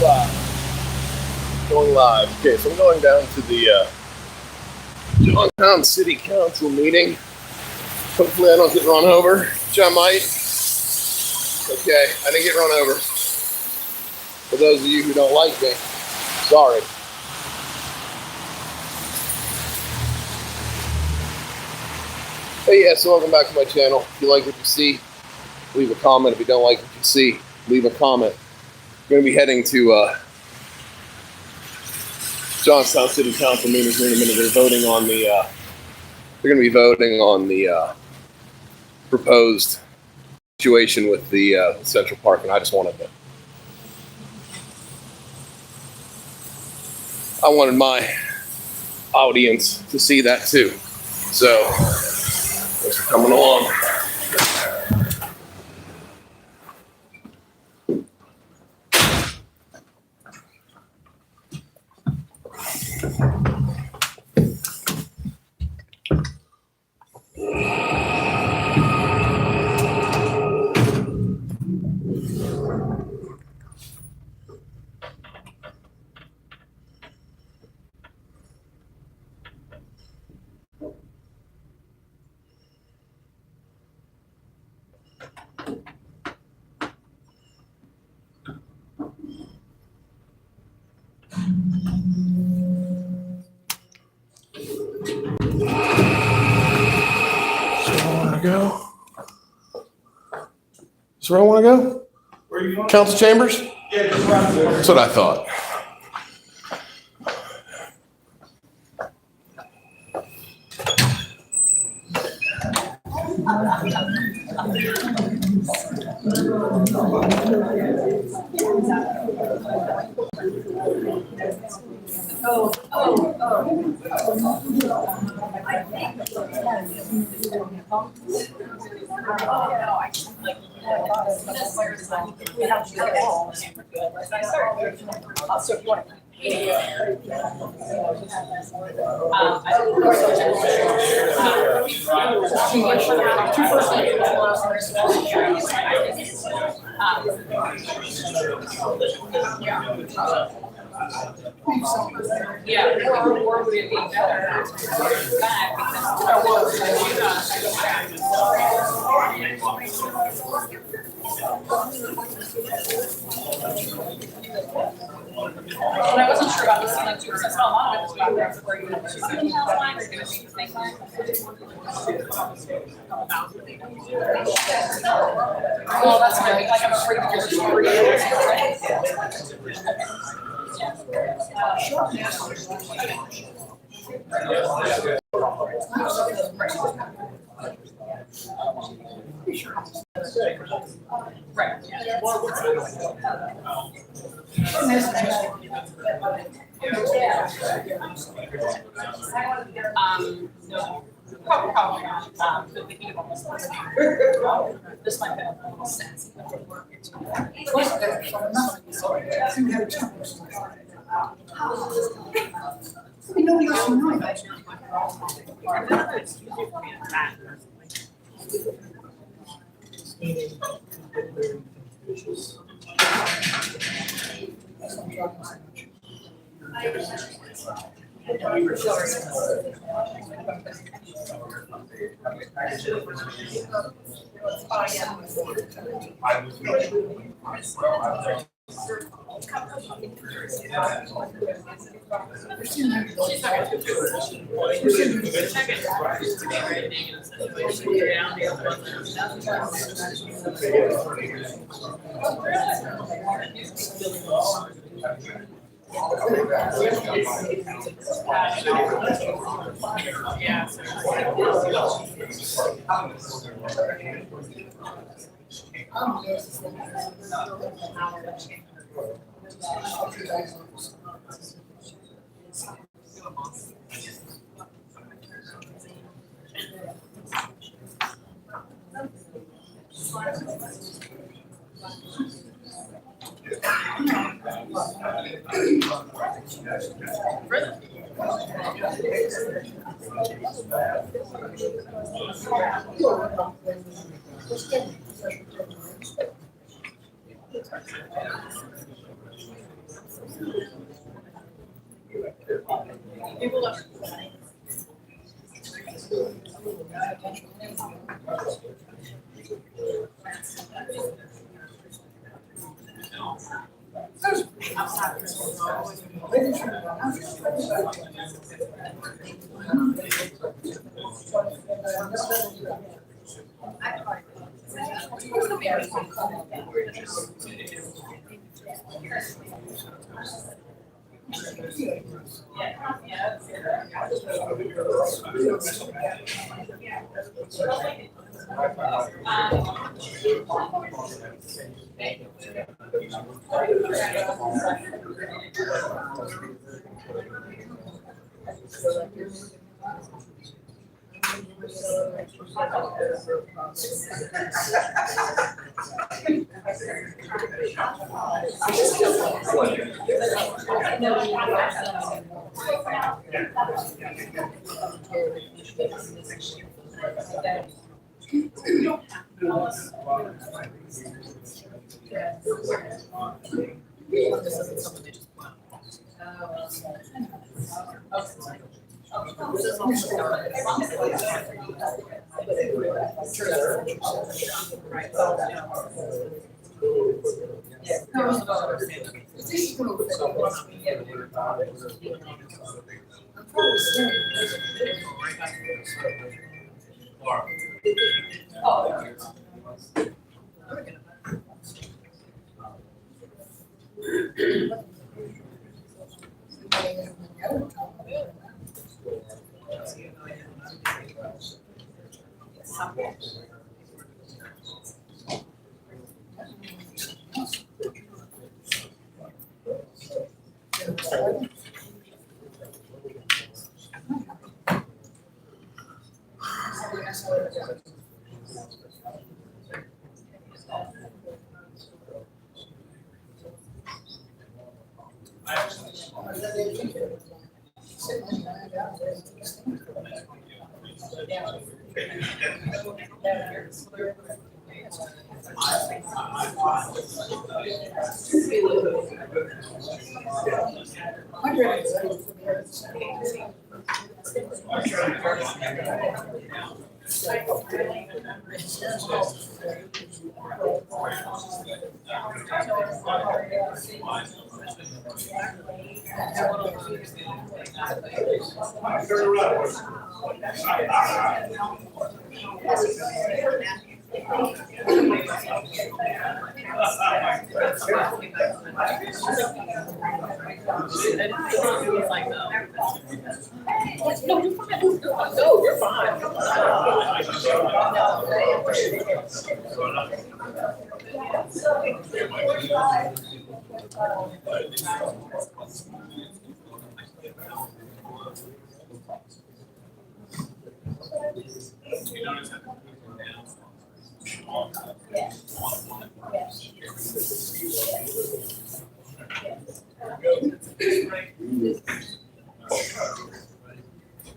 Going live. Okay, so I'm going down to the Johnstown City Council meeting. Hopefully I don't get run over, which I might. Okay, I didn't get run over. For those of you who don't like me, sorry. Hey, yeah, so welcome back to my channel. If you like what you see, leave a comment. If you don't like what you see, leave a comment. I'm going to be heading to Johnstown City Council meeting here in a minute. They're voting on the. They're going to be voting on the proposed situation with the Central Park, and I wanted my audience to see that too. So, thanks for coming along. Go. So where I want to go? Where are you going? Council chambers? Yeah, that's what I thought. Yeah, or would it be better back I wasn't sure about this one too, because I saw a lot of it was about there where you have two lines going to be the same line. Well, that's gonna be like I'm afraid of your story. Right. No. Probably not. The heat of almost this might have a little sense.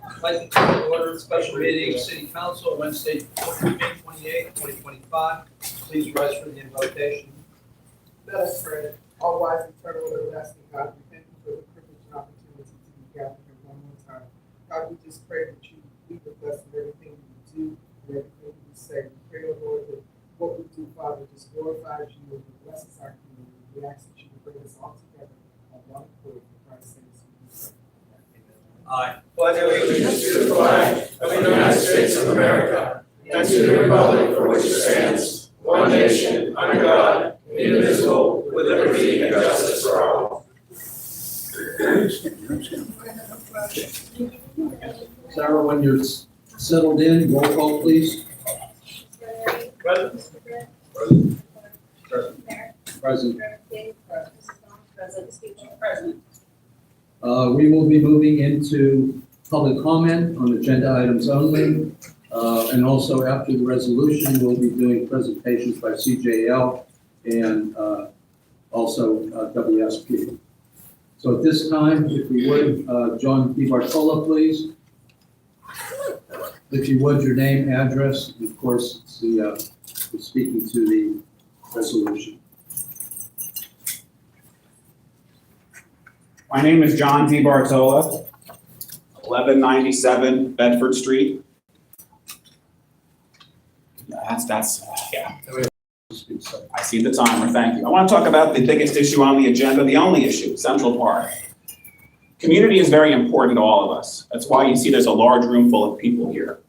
I'd like to call to order special meeting of City Council Wednesday, May 28, 2025. Please rise for the invocation. Let us pray. All wise and eternal everlasting God, we thank you for the privilege and opportunity to be gathered here one more time. God, we just pray that you be with us in everything we do and everything we say. We pray, oh Lord, that what we do, Father, just glorifies you and blesses our community. We ask that you would bring us all together on one accord for Christ's sake. Aye. Pledge allegiance to the flag of the United States of America and to the republic for which it stands, one nation, under God, indivisible, with liberty and justice for all. Sarah, when you're settled in, roll call, please. Present. Present. We will be moving into public comment on agenda items only. And also after the resolution, we'll be doing presentations by CJL and also WSP. So at this time, if we would, John DiBartola, please. If you would, your name, address, and of course, speaking to the resolution. My name is John DiBartola. 1197 Bedford Street. Yeah. I see the timer, thank you. I want to talk about the biggest issue on the agenda, the only issue, Central Park. Community is very important to all of us. That's why you see there's a large room full of people here.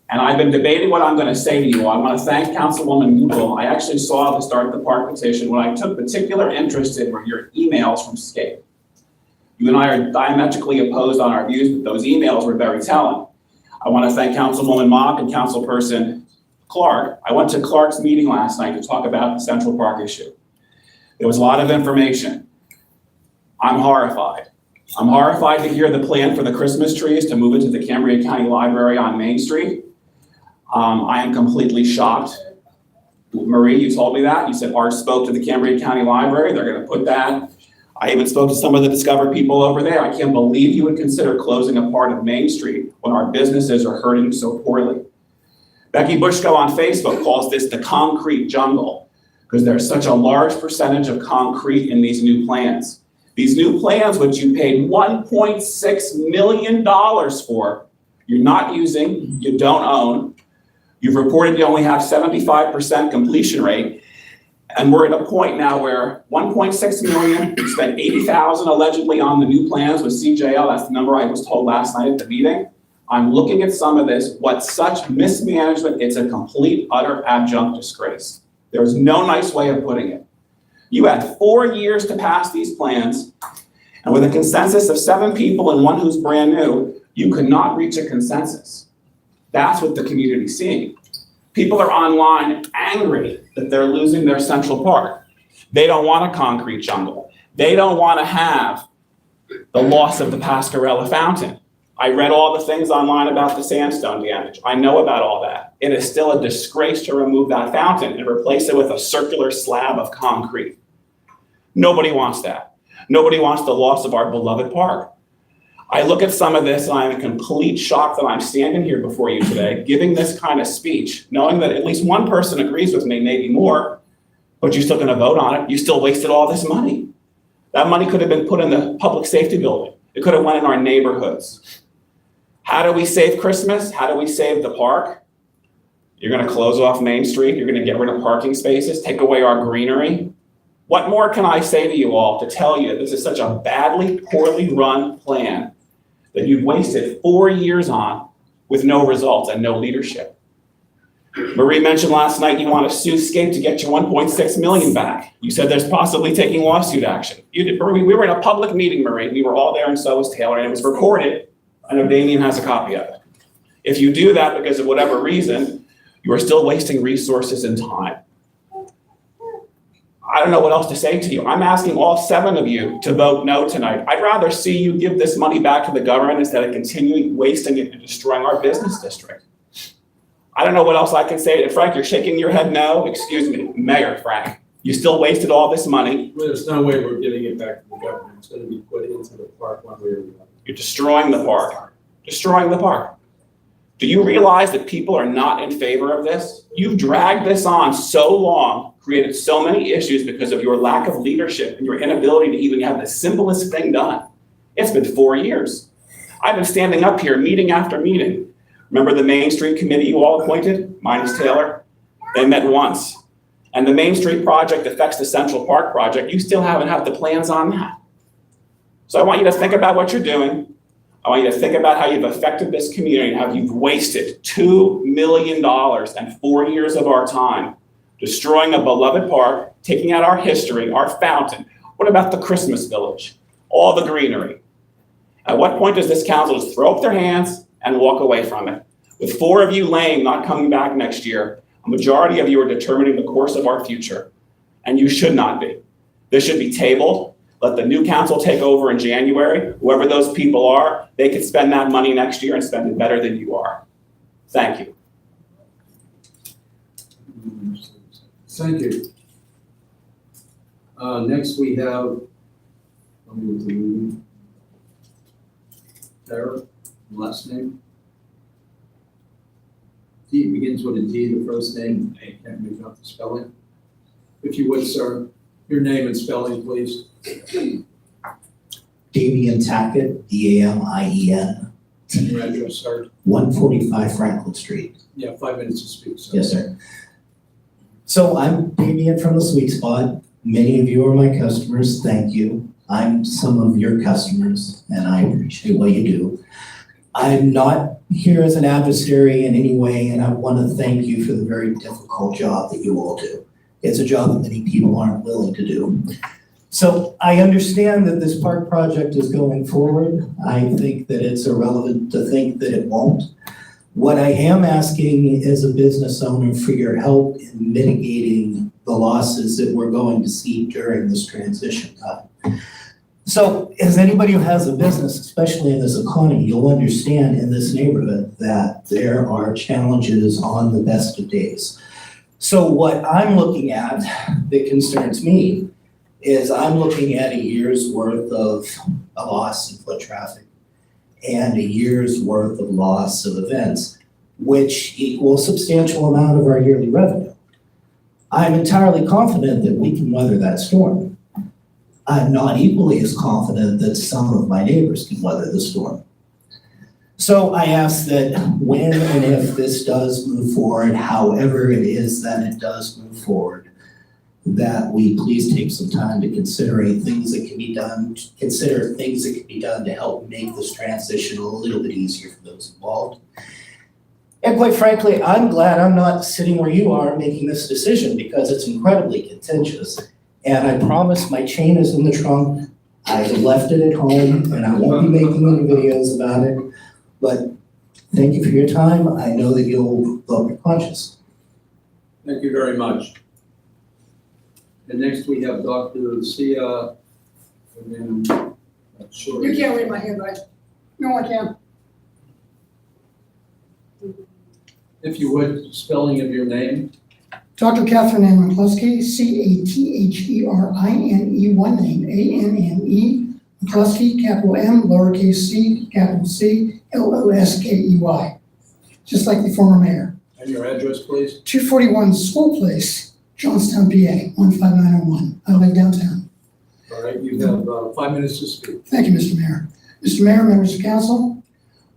And I've been debating what I'm going to say to you. I want to thank Councilwoman Google. I actually saw the Start the Park petition. What I took particular interest in were your emails from Scape. You and I are diametrically opposed on our views, but those emails were very telling. I want to thank Councilwoman Mock and Councilperson Clark. I went to Clark's meeting last night to talk about the Central Park issue. There was a lot of information. I'm horrified. I'm horrified to hear the plan for the Christmas trees to move it to the Cambria County Library on Main Street. I am completely shocked. Marie, you told me that. You said Art spoke to the Cambria County Library. They're going to put that. I even spoke to some of the Discover people over there. I can't believe you would consider closing a part of Main Street when our businesses are hurting so poorly. Becky Bushko on Facebook calls this the concrete jungle because there's such a large percentage of concrete in these new plans. These new plans, which you paid $1.6 million for, you're not using, you don't own. You've reported you only have 75% completion rate. And we're at a point now where 1.6 million, you spent 80,000 allegedly on the new plans with CJL. That's the number I was told last night at the meeting. I'm looking at some of this, what such mismanagement, it's a complete, utter adjunct disgrace. There's no nice way of putting it. You had 4 years to pass these plans, and with a consensus of 7 people and one who's brand new, you could not reach a consensus. That's what the community's seeing. People are online angry that they're losing their Central Park. They don't want a concrete jungle. They don't want to have the loss of the Pascarella fountain. I read all the things online about the sandstone damage. I know about all that. It is still a disgrace to remove that fountain and replace it with a circular slab of concrete. Nobody wants that. Nobody wants the loss of our beloved park. I look at some of this and I'm in complete shock that I'm standing here before you today, giving this kind of speech, knowing that at least one person agrees with me, maybe more, but you're still going to vote on it. You still wasted all this money. That money could have been put in the public safety building. It could have went in our neighborhoods. How do we save Christmas? How do we save the park? You're going to close off Main Street. You're going to get rid of parking spaces, take away our greenery. What more can I say to you all to tell you this is such a badly, poorly run plan that you've wasted 4 years on with no results and no leadership? Marie mentioned last night you want to sue Scape to get your 1.6 million back. You said there's possibly taking lawsuit action. We were in a public meeting, Marie. We were all there and so was Taylor, and it was recorded. I know Damien has a copy of it. If you do that because of whatever reason, you are still wasting resources and time. I don't know what else to say to you. I'm asking all 7 of you to vote no tonight. I'd rather see you give this money back to the government instead of continuing wasting it and destroying our business district. I don't know what else I can say. Frank, you're shaking your head no. Excuse me, Mayor Frank. You still wasted all this money. Well, there's no way we're giving it back to the government. It's going to be put into the park one way or the other. You're destroying the park. Destroying the park. Do you realize that people are not in favor of this? You've dragged this on so long, created so many issues because of your lack of leadership and your inability to even have the simplest thing done. It's been 4 years. I've been standing up here meeting after meeting. Remember the Main Street committee you all appointed, minus Taylor? They met once. And the Main Street project affects the Central Park project. You still haven't had the plans on that. So I want you to think about what you're doing. I want you to think about how you've affected this community and how you've wasted $2 million and 4 years of our time destroying a beloved park, taking out our history, our fountain. What about the Christmas village? All the greenery. At what point does this council just throw up their hands and walk away from it? With 4 of you lame, not coming back next year, a majority of you are determining the course of our future, and you should not be. This should be tabled. Let the new council take over in January. Whoever those people are, they could spend that money next year and spend it better than you are. Thank you. Thank you. Next we have, Sarah, last name. D begins with a D, the first name. I can't make out the spelling. If you would, sir, your name and spelling, please. Damien Tackett, Damien. And your address, sir? 145 Franklin Street. Yeah, 5 minutes to speak, sir. Yes, sir. So I'm Damien from the Sweet Spot. Many of you are my customers. Thank you. I'm some of your customers, and I appreciate what you do. I'm not here as an adversary in any way, and I want to thank you for the very difficult job that you all do. It's a job that many people aren't willing to do. So I understand that this park project is going forward. I think that it's irrelevant to think that it won't. What I am asking as a business owner for your help in mitigating the losses that we're going to see during this transition time. So as anybody who has a business, especially in this economy, you'll understand in this neighborhood that there are challenges on the best of days. So what I'm looking at that concerns me is I'm looking at a year's worth of a loss in foot traffic and a year's worth of loss of events, which equal a substantial amount of our yearly revenue. I'm entirely confident that we can weather that storm. I'm not equally as confident that some of my neighbors can weather the storm. So I ask that when and if this does move forward, however it is that it does move forward, that we please take some time to consider things that can be done to help make this transition a little bit easier for those involved. And quite frankly, I'm glad I'm not sitting where you are making this decision because it's incredibly contentious. And I promise my chain is in the trunk. I left it at home and I won't be making any videos about it. But thank you for your time. I know that you'll vote your conscience. Thank you very much. And next we have Dr. Lucia. And then, sure. You can't read my handwriting. No, I can't. If you would, spelling of your name. Dr. Catherine Ann McCluskey, C-A-T-H-E-R-I-N-E, one name, A-N-N-E, McCluskey, capital M, lowercase c, capital C, L-O-S-K-E-Y, just like the former mayor. And your address, please. 241 School Place, Johnstown, PA, 15901. I live downtown. All right, you have 5 minutes to speak. Thank you, Mr. Mayor. Mr. Mayor, members of council,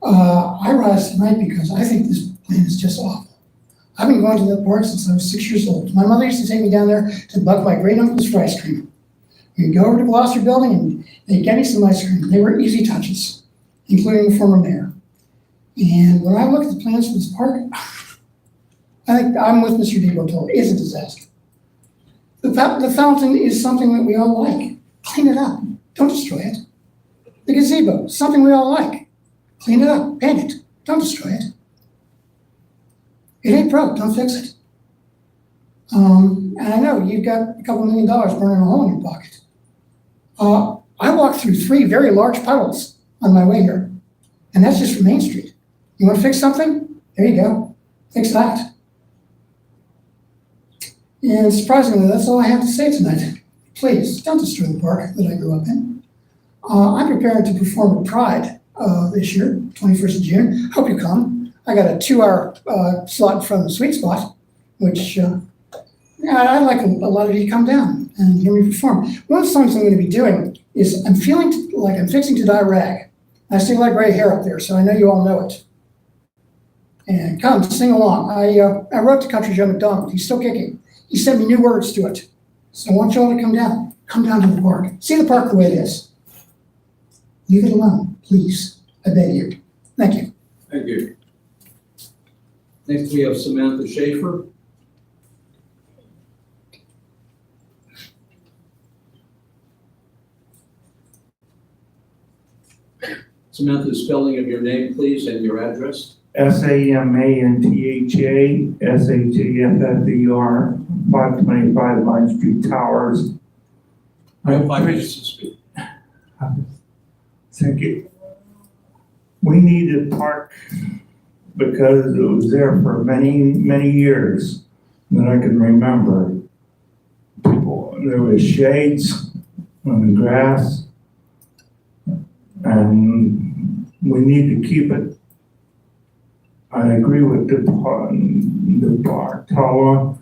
I rise tonight because I think this plan is just awful. I've been going to that park since I was 6 years old. My mother used to take me down there to bug my great uncles for ice cream. We'd go over to Gloucester Building and they'd get me some ice cream. They were easy touches, including the former mayor. And when I look at the plans for this park, I think I'm with Mr. DeBottolo. It's a disaster. The fountain is something that we all like. Clean it up. Don't destroy it. The gazebo, something we all like. Clean it up. Paint it. Don't destroy it. It ain't broke, don't fix it. And I know you've got a couple $1 million burning a hole in your pocket. I walked through 3 very large puddles on my way here, and that's just from Main Street. You want to fix something? There you go. Fix that. And surprisingly, that's all I have to say tonight. Please, don't destroy the park that I grew up in. I'm preparing to perform at Pride this year, 21st of June. Hope you come. I got a 2-hour slot from the Sweet Spot, which I'd like a lot of you to come down and hear me perform. One of the songs I'm going to be doing is I'm feeling like I'm fixing to dye rag. I still like gray hair up there, so I know you all know it. And come, sing along. I wrote to Country Joe McDonald. He's still kicking. He sent me new words to it. So I want you all to come down. Come down to the park. See the park the way it is. Leave it alone, please. I beg you. Thank you. Thank you. Next, we have Samantha Schaefer. Samantha, spelling of your name, please, and your address. SAMANTHASHAFFER, 525 Line Street Towers. I have 5 minutes to speak. Thank you. We need a park because it was there for many, many years that I can remember. There was shades on the grass, and we need to keep it. I agree with the park tower,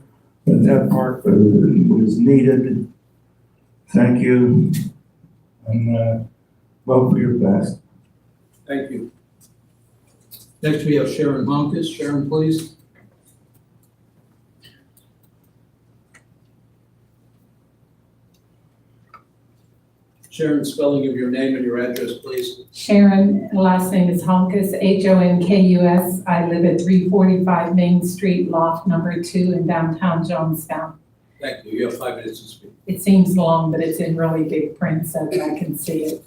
that park was needed. Thank you, and vote for your best. Thank you. Next, we have Sharon Honkus. Sharon, please. Sharon, spelling of your name and your address, please. Sharon, last name is Honkus, Honkus. I live at 345 Main Street, loft number 2 in downtown Johnstown. Thank you. You have 5 minutes to speak. It seems long, but it's in really big print so that I can see it.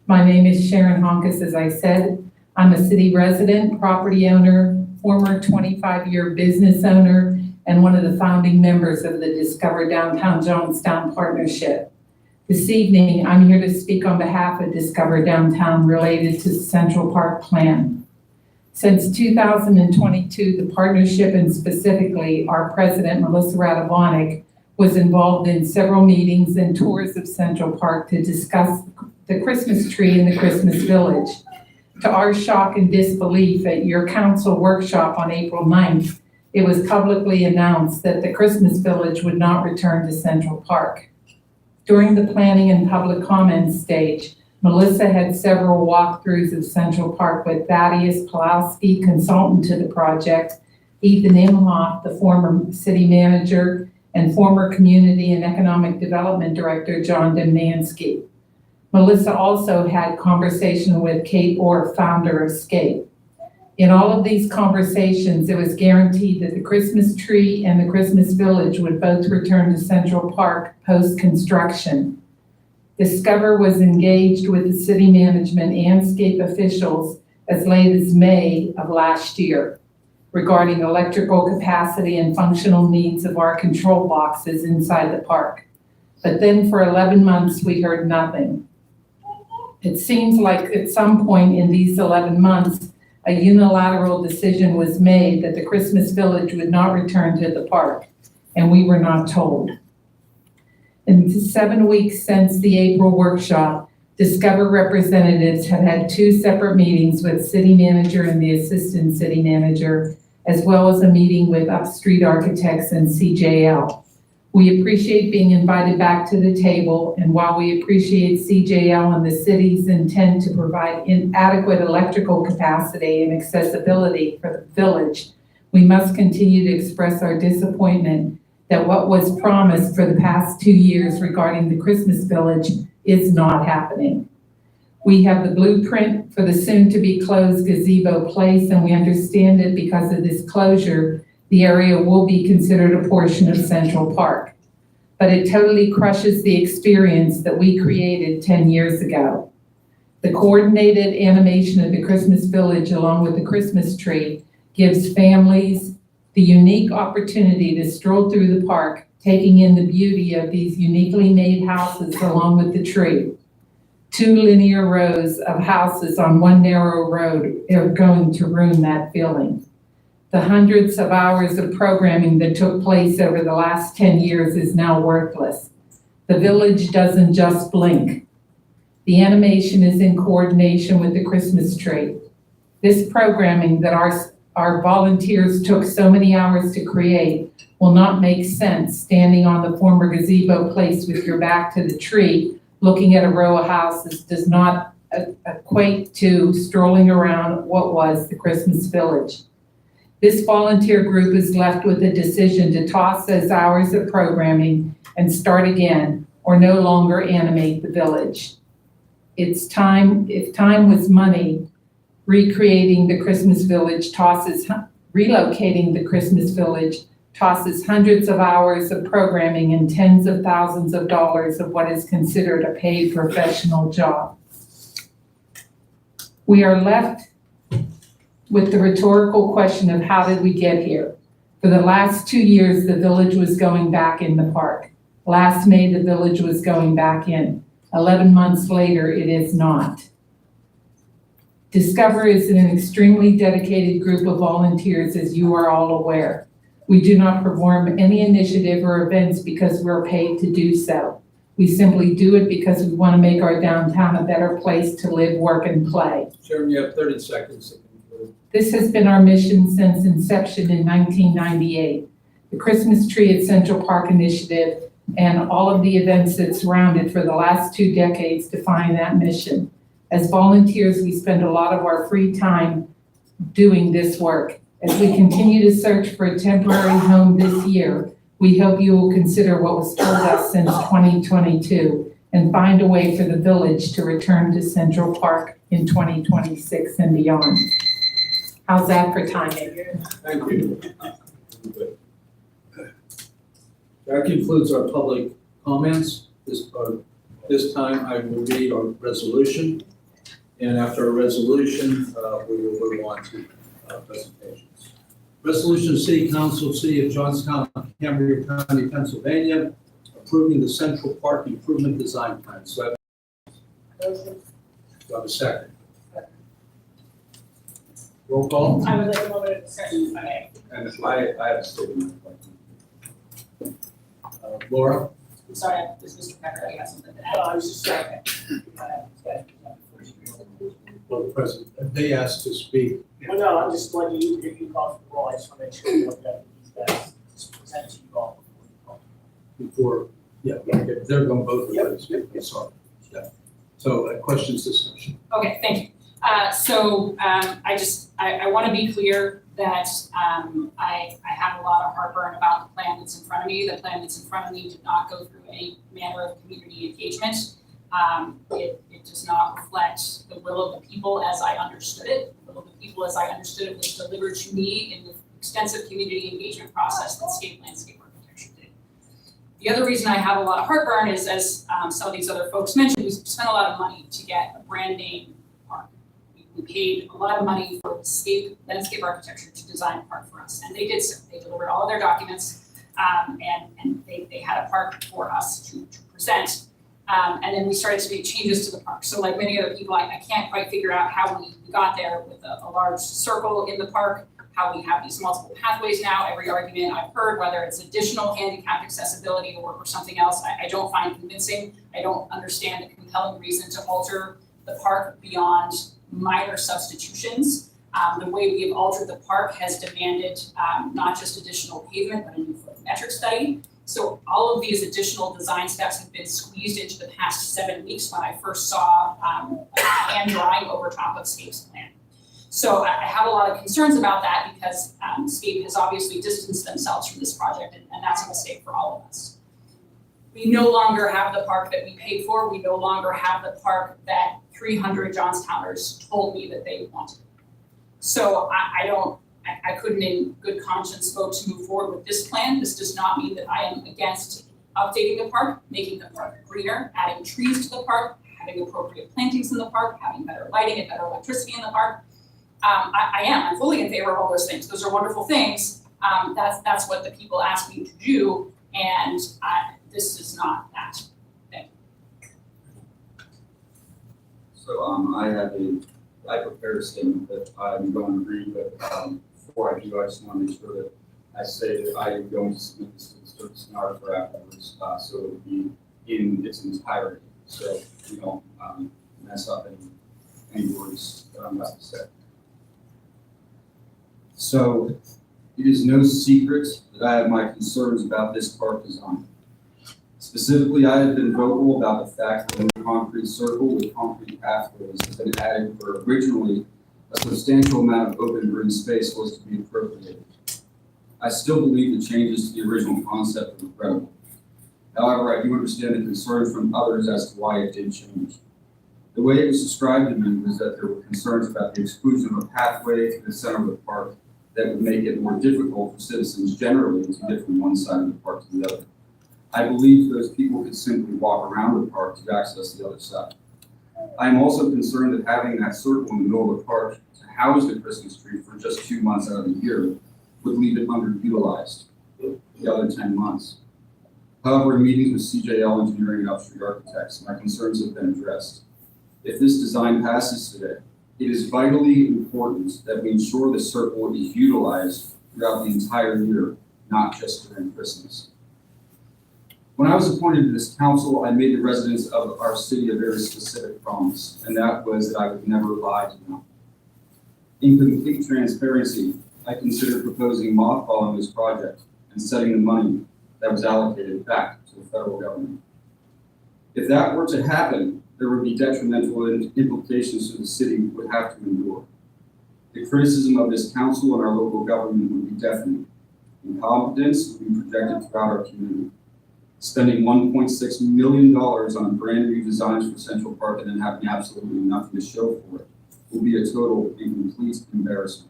My name is Sharon Honkus, as I said. I'm a city resident, property owner, former 25-year business owner, and one of the founding members of the Discover Downtown Johnstown Partnership. This evening, I'm here to speak on behalf of Discover Downtown related to the Central Park Plan. Since 2022, the partnership and specifically our president, Melissa Radovanik, was involved in several meetings and tours of Central Park to discuss the Christmas tree in the Christmas Village. To our shock and disbelief at your council workshop on April 9th, it was publicly announced that the Christmas Village would not return to Central Park. During the planning and public comments stage, Melissa had several walkthroughs of Central Park with Thaddeus Pulowski, consultant to the project, Ethan Imhoff, the former city manager, and former Community and Economic Development Director, John Demnansky. Melissa also had conversation with Kate Orr, founder of SCAPE. In all of these conversations, it was guaranteed that the Christmas tree and the Christmas Village would both return to Central Park post-construction. Discover was engaged with the city management and SCAPE officials as late as May of last year regarding electrical capacity and functional needs of our control boxes inside the park. But then for 11 months, we heard nothing. It seems like at some point in these 11 months, a unilateral decision was made that the Christmas Village would not return to the park, and we were not told. In the 7 weeks since the April workshop, Discover representatives have had 2 separate meetings with city manager and the assistant city manager, as well as a meeting with Upstreet Architects and CJL. We appreciate being invited back to the table, and while we appreciate CJL and the city's intent to provide inadequate electrical capacity and accessibility for the village, we must continue to express our disappointment that what was promised for the past 2 years regarding the Christmas Village is not happening. We have the blueprint for the soon-to-be closed Gazebo Place, and we understand that because of this closure, the area will be considered a portion of Central Park. But it totally crushes the experience that we created 10 years ago. The coordinated animation of the Christmas Village along with the Christmas tree gives families the unique opportunity to stroll through the park, taking in the beauty of these uniquely made houses along with the tree. 2 linear rows of houses on one narrow road are going to ruin that feeling. The hundreds of hours of programming that took place over the last 10 years is now worthless. The village doesn't just blink. The animation is in coordination with the Christmas tree. This programming that our volunteers took so many hours to create will not make sense standing on the former Gazebo Place with your back to the tree, looking at a row of houses does not equate to strolling around what was the Christmas Village. This volunteer group is left with the decision to toss those hours of programming and start again, or no longer animate the village. It's time, if time was money, relocating the Christmas Village tosses hundreds of hours of programming and tens of thousands of dollars of what is considered a paid professional job. We are left with the rhetorical question of how did we get here? For the last 2 years, the village was going back in the park. Last May, the village was going back in. 11 months later, it is not. Discover is an extremely dedicated group of volunteers, as you are all aware. We do not perform any initiative or events because we're paid to do so. We simply do it because we want to make our downtown a better place to live, work, and play. Sharon, you have 30 seconds. This has been our mission since inception in 1998. The Christmas Tree at Central Park Initiative and all of the events that surround it for the last 2 decades define that mission. As volunteers, we spend a lot of our free time doing this work. As we continue to search for a temporary home this year, we hope you will consider what was told us since 2022 and find a way for the village to return to Central Park in 2026 and beyond. How's that for timing? Thank you. That concludes our public comments. This time I will read our resolution. And after our resolution, we will move on to presentations. Resolution of City Council, City of Johnstown, Cambria County, Pennsylvania, approving the Central Park Improvement Design Plan. So do I have a second? Roll call. I would like a moment of discussion, if I may. And I have a statement. Laura? I'm sorry, does Mr. Pepper already have something to add? I was just saying. Well, the president, they asked to speak. Well, no, I'm just letting you, if you call for the roll, I just want to make sure you know that these guys just present to you all Before, yeah, they're going both of those. Sorry. Yeah. So questions, discussion. Okay, thank you. I want to be clear that I have a lot of heartburn about the plan that's in front of me. The plan that's in front of me did not go through any manner of community engagement. It does not reflect the will of the people as I understood it. The will of the people as I understood it was delivered to me in the extensive community engagement process that Scape Landscape Architecture did. The other reason I have a lot of heartburn is, as some of these other folks mentioned, we spent a lot of money to get a brand name park. We paid a lot of money for Scape Landscape Architecture to design a park for us, and they did so. They delivered all of their documents, and they had a park for us to present. And then we started to make changes to the park. So like many other people, I can't quite figure out how we got there with a large circle in the park, how we have these multiple pathways now. Every argument I've heard, whether it's additional handicap accessibility or something else, I don't find convincing. I don't understand the compelling reason to alter the park beyond minor substitutions. The way we have altered the park has demanded not just additional pavement, but a new photometric study. So all of these additional design steps have been squeezed into the past 7 weeks when I first saw a hand drawing over top of Scape's plan. So I have a lot of concerns about that because Scape has obviously distanced themselves from this project, and that's a mistake for all of us. We no longer have the park that we paid for. We no longer have the park that 300 Johnstowners told me that they wanted. So I couldn't in good conscience vote to move forward with this plan. This does not mean that I am against updating the park, making the park greener, adding trees to the park, having appropriate plantings in the park, having better lighting and better electricity in the park. I'm fully in favor of all those things. Those are wonderful things. That's what the people asked me to do, and this is not that. Thank you. So I prepared a statement that I'm going to read, but before I do, I just want to make sure that I say that I am going to submit this to the service stenographer afterwards, so it will be in its entirety, so we don't mess up any words that I'm about to say. So, it is no secret that I have my concerns about this park design. Specifically, I have been vocal about the fact that a concrete circle with concrete pathways has been added where originally a substantial amount of open green space was to be appropriated. I still believe the changes to the original concept are incredible. However, I do understand the concern from others as to why it did change. The way it was described to me was that there were concerns about the exclusion of a pathway to the center of the park that would make it more difficult for citizens generally to get from one side of the park to the other. I believe those people could simply walk around the park to access the other side. I am also concerned that having that circle in the middle of the park to house the Christmas tree for just 2 months out of the year would leave it underutilized the other 10 months. However, in meetings with CJL Engineering and Upstreet Architects, my concerns have been addressed. If this design passes today, it is vitally important that we ensure the circle is utilized throughout the entire year, not just during Christmas. When I was appointed to this council, I made the residents of our city a very specific promise, and that was that I would never lie to them. In complete transparency, I considered proposing mothballing this project and setting the money that was allocated back to the federal government. If that were to happen, there would be detrimental implications to the city would have to endure. The criticism of this council and our local government would be deafening. Incompetence would be projected throughout our community. Spending $1.6 million on brand new designs for Central Park and then having absolutely nothing to show for it will be a total and complete embarrassment.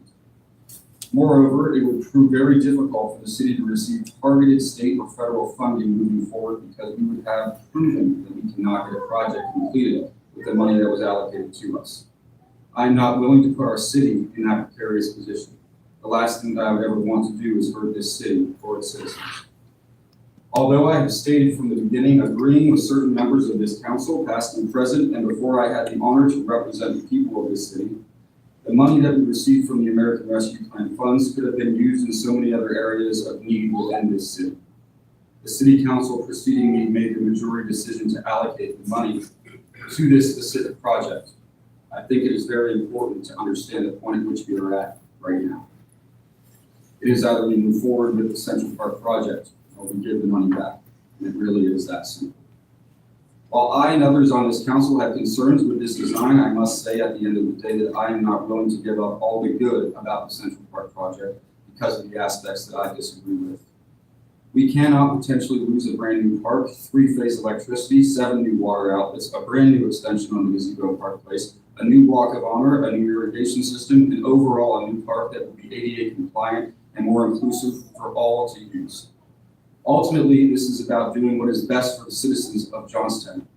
Moreover, it would prove very difficult for the city to receive targeted state or federal funding moving forward because we would have proven that we cannot get a project completed with the money that was allocated to us. I am not willing to put our city in that precarious position. The last thing that I would ever want to do is hurt this city or its citizens. Although I have stated from the beginning agreeing with certain members of this council, past and present, and before I had the honor to represent the people of this city, the money that we received from the American Rescue Plan funds could have been used in so many other areas of need within this city. The city council preceding me made the majority decision to allocate the money to this specific project. I think it is very important to understand the point at which we are at right now. It is either we move forward with the Central Park project or we give the money back. And it really is that simple. While I and others on this council have concerns with this design, I must say at the end of the day that I am not willing to give up all the good about the Central Park project because of the aspects that I disagree with. We cannot potentially lose a brand new park, 3-phase electricity, 7 new water outlets, a brand new extension on the gazebo park place, a new walk of honor, a new irrigation system, and overall a new park that will be ADA compliant and more inclusive for all to use. Ultimately, this is about doing what is best for the citizens of Johnstown.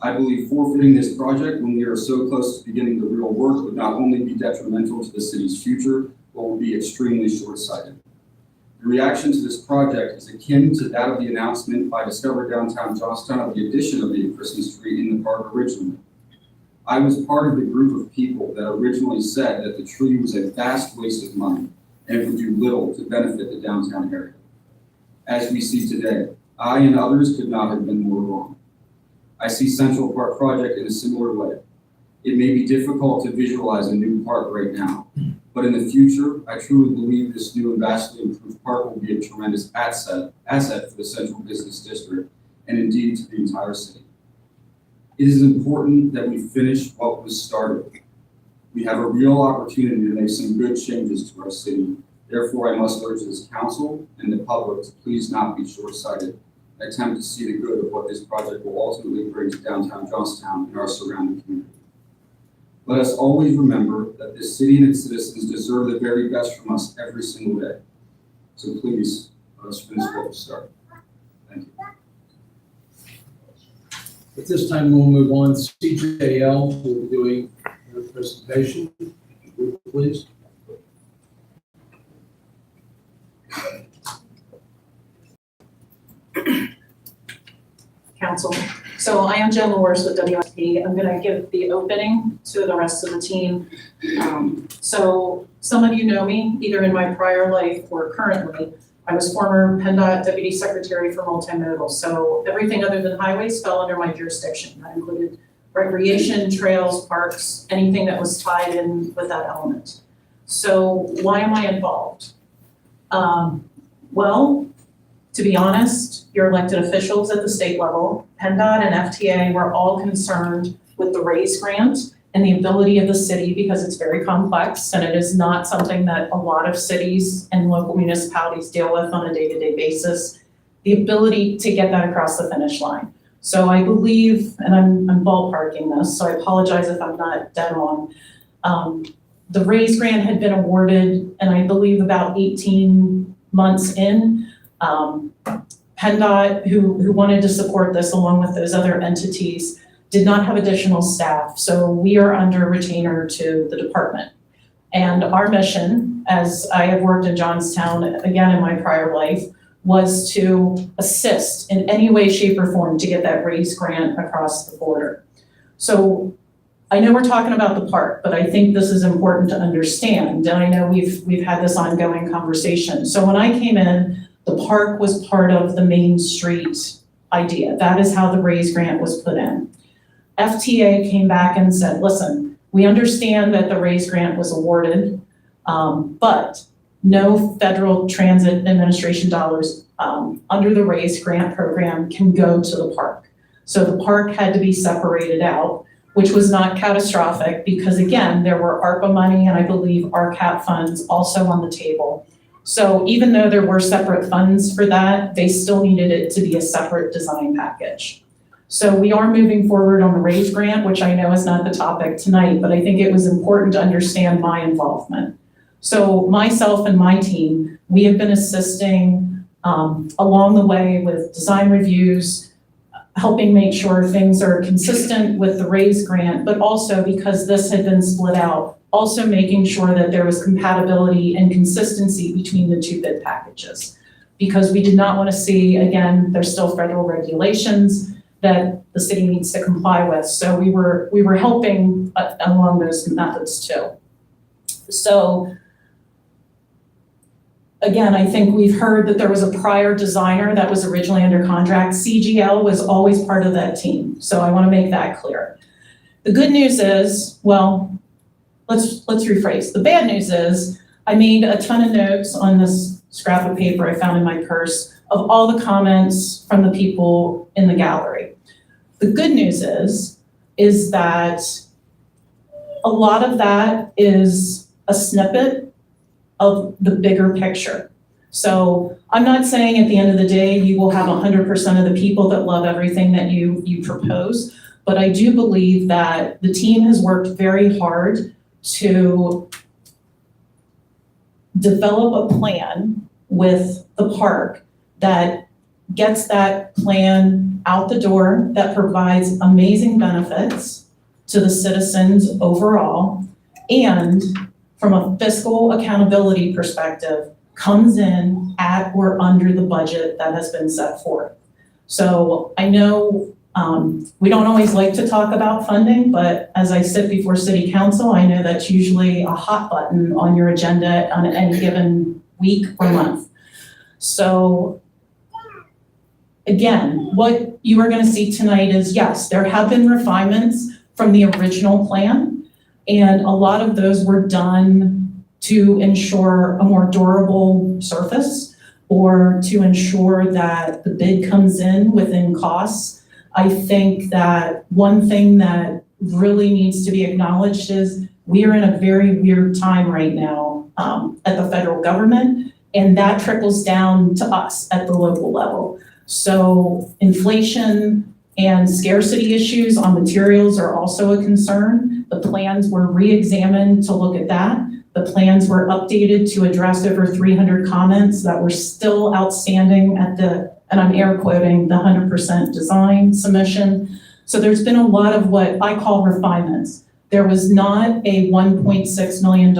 I believe forfeiting this project when we are so close to beginning the real work would not only be detrimental to the city's future, but will be extremely short-sighted. The reaction to this project is akin to that of the announcement by Discover Downtown Johnstown of the addition of the Christmas tree in the park originally. I was part of the group of people that originally said that the tree was a vast waste of money and it would do little to benefit the downtown area. As we see today, I and others could not have been more wrong. I see Central Park project in a similar way. It may be difficult to visualize a new park right now, but in the future, I truly believe this new and vastly improved park will be a tremendous asset for the Central Business District and indeed to the entire city. It is important that we finish what was started. We have a real opportunity to make some good changes to our city. Therefore, I must urge this council and the public to please not be short-sighted and attempt to see the good of what this project will ultimately bring to downtown Johnstown and our surrounding community. Let us always remember that this city and its citizens deserve the very best from us every single day. So please, let us finish what we started. Thank you. At this time, we'll move on. CJL will be doing their presentation. Please. Council. So I am Jen Lewis with WSP. I'm going to give the opening to the rest of the team. So some of you know me, either in my prior life or currently. I was former PennDOT Deputy Secretary for Multimodal. So everything other than highways fell under my jurisdiction. That included recreation, trails, parks, anything that was tied in with that element. So why am I involved? Well, to be honest, your elected officials at the state level, PennDOT and FTA were all concerned with the RAISE grant and the ability of the city, because it's very complex and it is not something that a lot of cities and local municipalities deal with on a day-to-day basis, the ability to get that across the finish line. So I believe, and I'm ballparking this, so I apologize if I'm not dead on, the RAISE grant had been awarded, and I believe about 18 months in, PennDOT, who wanted to support this along with those other entities, did not have additional staff. So we are under retainer to the department. And our mission, as I have worked in Johnstown, again in my prior life, was to assist in any way, shape, or form to get that RAISE grant across the border. So I know we're talking about the park, but I think this is important to understand. And I know we've had this ongoing conversation. So when I came in, the park was part of the Main Street idea. That is how the RAISE grant was put in. FTA came back and said, listen, we understand that the RAISE grant was awarded, but no federal transit administration dollars under the RAISE grant program can go to the park. So the park had to be separated out, which was not catastrophic because again, there were ARPA money and I believe RCAP funds also on the table. So even though there were separate funds for that, they still needed it to be a separate design package. So we are moving forward on the RAISE grant, which I know is not the topic tonight, but I think it was important to understand my involvement. So myself and my team, we have been assisting along the way with design reviews, helping make sure things are consistent with the RAISE grant, but also because this had been split out, also making sure that there was compatibility and consistency between the two bid packages. Because we did not want to see, again, there's still federal regulations that the city needs to comply with. So we were helping along those methods too. So again, I think we've heard that there was a prior designer that was originally under contract. CGL was always part of that team. So I want to make that clear. The good news is, well, let's rephrase. The bad news is I made a ton of notes on this scrap of paper I found in my purse of all the comments from the people in the gallery. The good news is that a lot of that is a snippet of the bigger picture. So I'm not saying at the end of the day, you will have 100% of the people that love everything that you propose, but I do believe that the team has worked very hard to develop a plan with the park that gets that plan out the door, that provides amazing benefits to the citizens overall, and from a fiscal accountability perspective, comes in at or under the budget that has been set forth. So I know we don't always like to talk about funding, but as I sit before City Council, I know that's usually a hot button on your agenda on any given week or month. So again, what you are going to see tonight is, yes, there have been refinements from the original plan, and a lot of those were done to ensure a more durable surface or to ensure that the bid comes in within costs. I think that one thing that really needs to be acknowledged is we are in a very weird time right now at the federal government, and that trickles down to us at the local level. So inflation and scarcity issues on materials are also a concern. The plans were re-examined to look at that. The plans were updated to address over 300 comments that were still outstanding at the, and I'm air quoting, the 100% design submission. So there's been a lot of what I call refinements. There was not a $1.6 million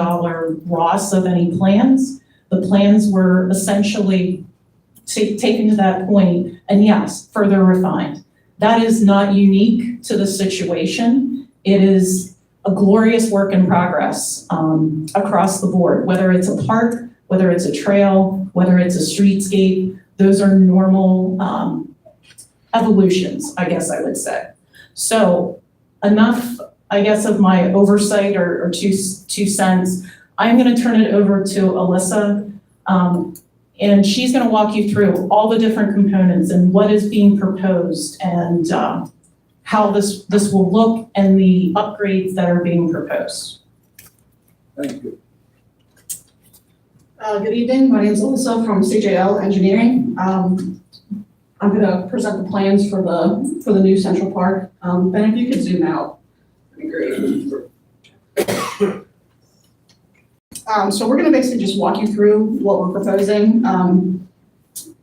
loss of any plans. The plans were essentially taken to that point, and yes, further refined. That is not unique to the situation. It is a glorious work in progress across the board, whether it's a park, whether it's a trail, whether it's a streetscape. Those are normal evolutions, I guess I would say. So enough, I guess, of my oversight or two cents. I'm going to turn it over to Alyssa, and she's going to walk you through all the different components and what is being proposed and how this will look and the upgrades that are being proposed. Thank you. Good evening, my name is Alyssa from CJL Engineering. I'm going to present the plans for the new Central Park. Ben, if you could zoom out, that'd be great. So we're going to basically just walk you through what we're proposing, kind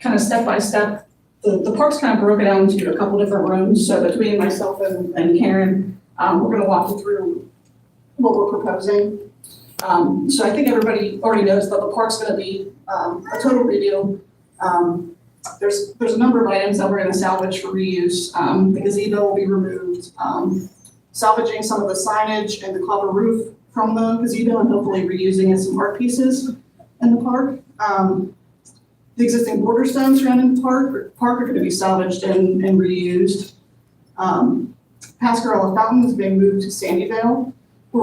of step by step. The park's kind of broken down into a couple different rooms. So between myself and Karen, we're going to walk you through what we're proposing. So I think everybody already knows that the park's going to be a total redo. There's a number of items that we're going to salvage for reuse. The gazebo will be removed, salvaging some of the signage and the copper roof from the gazebo and hopefully reusing as some art pieces in the park. The existing border stones surrounding the park are going to be salvaged and reused. Pascarella Fountain is being moved to Sandyvale.